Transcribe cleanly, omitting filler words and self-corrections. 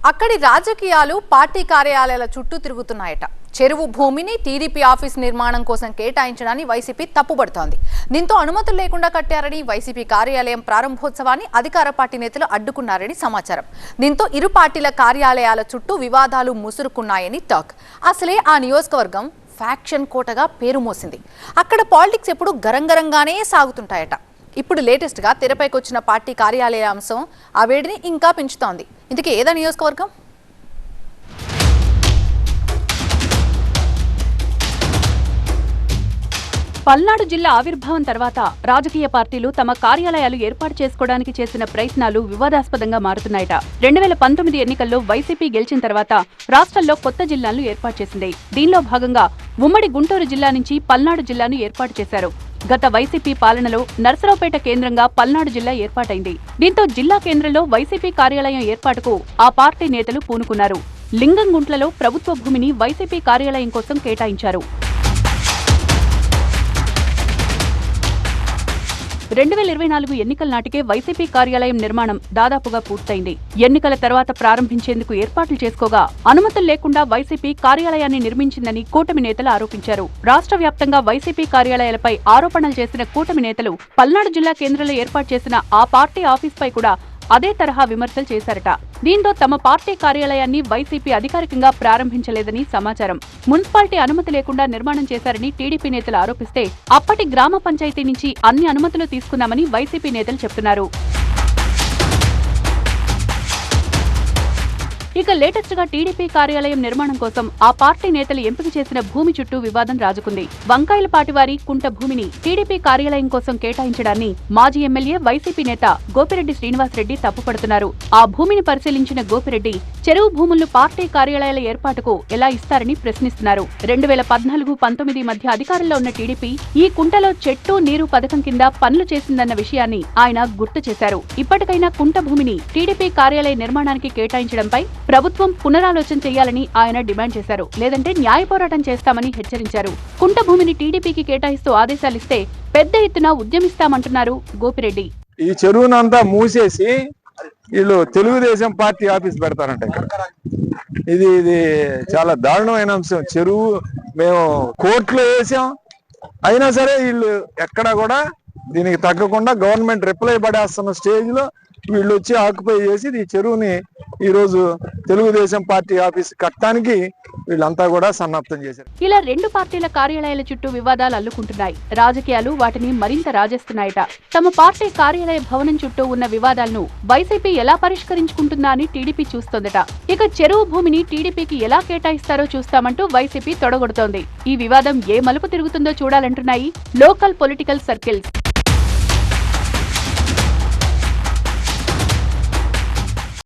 అక్కడి రాజకీయాలు పార్టీ కార్యాలయాల చుట్టూ తిరుగుతున్నాయట. చెరువు భూమిని టీడీపీ ఆఫీస్ నిర్మాణం కోసం కేటాయించడాన్ని వైసీపీ తప్పుపడుతోంది. దీంతో అనుమతులు లేకుండా కట్టారని వైసీపీ కార్యాలయం ప్రారంభోత్సవాన్ని అధికార పార్టీ నేతలు అడ్డుకున్నారని సమాచారం. దీంతో ఇరు పార్టీల కార్యాలయాల చుట్టూ వివాదాలు ముసురుకున్నాయని టాక్. అసలే ఆ నియోజకవర్గం ఫ్యాక్షన్ కోటగా పేరు మోసింది. అక్కడ పాలిటిక్స్ ఎప్పుడు గరంగరంగానే సాగుతుంటాయట. ఇప్పుడు లేటెస్ట్గా తెరపైకి వచ్చిన పార్టీ కార్యాలయ అంశం ఆ వేడిని ఇంకా పెంచుతోంది. ఇందుకే ఏదా నియోజకవర్గం? పల్నాడు జిల్లా ఆవిర్భావం తర్వాత రాజకీయ పార్టీలు తమ కార్యాలయాలు ఏర్పాటు చేసుకోవడానికి చేసిన ప్రయత్నాలు వివాదాస్పదంగా మారుతున్నాయట. 2019 ఎన్నికల్లో వైసీపీ గెలిచిన తర్వాత రాష్ట్రంలో కొత్త జిల్లాలను ఏర్పాటు చేసింది. దీనిలో భాగంగా ఉమ్మడి గుంటూరు జిల్లా నుంచి పల్నాడు జిల్లాను ఏర్పాటు చేశారు. గత వైసీపీ పాలనలో నర్సరావుపేట కేంద్రంగా పల్నాడు జిల్లా ఏర్పాటైంది. దీంతో జిల్లా కేంద్రంలో వైసీపీ కార్యాలయం ఏర్పాటుకు ఆ పార్టీ నేతలు పూనుకున్నారు. లింగంగుంట్లలో ప్రభుత్వ భూమిని వైసీపీ కార్యాలయం కోసం కేటాయించారు. 2024 ఎన్నికల నాటికే వైసీపీ కార్యాలయం నిర్మాణం దాదాపుగా పూర్తయింది. ఎన్నికల తర్వాత ప్రారంభించేందుకు ఏర్పాట్లు చేసుకోగా అనుమతులు లేకుండా వైసీపీ కార్యాలయాన్ని నిర్మించిందని కూటమి నేతలు ఆరోపించారు. రాష్ట్ర వ్యాప్తంగా వైసీపీ కార్యాలయాలపై ఆరోపణలు చేసిన కూటమి నేతలు పల్నాడు జిల్లా కేంద్రంలో ఏర్పాటు చేసిన ఆ పార్టీ ఆఫీస్పై కూడా అదే తరహా విమర్శలు చేశారట. దీంతో తమ పార్టీ కార్యాలయాన్ని వైసీపీ అధికారికంగా ప్రారంభించలేదని సమాచారం. మున్సిపాలిటీ అనుమతి లేకుండా నిర్మాణం చేశారని టీడీపీ నేతలు ఆరోపిస్తే అప్పటి గ్రామ పంచాయతీ నుంచి అన్ని అనుమతులు తీసుకున్నామని వైసీపీ నేతలు చెబుతున్నారు. ఇక లేటెస్ట్ గా టీడీపీ కార్యాలయం నిర్మాణం కోసం ఆ పార్టీ నేతలు ఎంపిక చేసిన భూమి చుట్టూ వివాదం రాజుకుంది. వంకాయలపాటివారి కుంట భూమిని టీడీపీ కార్యాలయం కోసం కేటాయించడాన్ని మాజీ ఎమ్మెల్యే వైసీపీ నేత గోపిరెడ్డి శ్రీనివాసరెడ్డి తప్పుపడుతున్నారు. ఆ భూమిని పరిశీలించిన గోపిరెడ్డి చెరువు భూములను పార్టీ కార్యాలయాల ఏర్పాటుకు ఎలా ఇస్తారని ప్రశ్నిస్తున్నారు. 2014-19 మధ్య అధికారంలో ఉన్న టీడీపీ ఈ కుంటలో చెట్టు నీరు పథకం కింద పనులు చేసిందన్న విషయాన్ని ఆయన గుర్తు చేశారు. ఇప్పటికైనా కుంట భూమిని టీడీపీ కార్యాలయ నిర్మాణానికి కేటాయించడంపై ప్రభుత్వం పునరాలోచన చేయాలని ఆయన డిమాండ్ చేశారు. లేదంటే న్యాయ పోరాటం చేస్తామని హెచ్చరించారు. కుంట భూమిని టీడీపీకి కేటాయిస్తూ ఆదేశాలిస్తే పెద్ద ఎత్తున ఉద్యమిస్తామంటున్నారు గోపిరెడ్డి. ఈ చెరువునంతా మూసేసి వీళ్ళు తెలుగుదేశం పార్టీ ఆఫీస్ పెడతారంట ఇక్కడ. ఇది చాలా దారుణమైన అంశం. చెరువు మేము కోర్టులో వేసాం, అయినా సరే వీళ్ళు ఎక్కడా కూడా దీనికి తగ్గకుండా గవర్నమెంట్ రిప్లై పడేస్తున్న స్టేజ్ లో వీళ్ళు వచ్చి ఆక్యుపై చేసి ఈ చెరువుని ఈ రోజు తెలుగుదేశం పార్టీ ఆఫీస్ కట్టడానికి వీళ్ళంతా కూడా సన్నద్ధం చేశారు. ఇలా రెండు పార్టీల కార్యాలయాల చుట్టూ వివాదాలు అల్లుకుంటున్నాయి. రాజకీయాలు వాటిని మరింత రాజేస్తున్నాయట. తమ పార్టీ కార్యాలయ భవనం చుట్టూ ఉన్న వివాదాలను వైసీపీ ఎలా పరిష్కరించుకుంటుందా అని టీడీపీ చూస్తోందట. ఇక చెరువు భూమిని టీడీపీకి ఎలా కేటాయిస్తారో చూస్తామంటూ వైసీపీ తొడగొడుతోంది. ఈ వివాదం ఏ మలుపు తిరుగుతుందో చూడాలంటున్నాయి లోకల్ పొలిటికల్ సర్కిల్స్.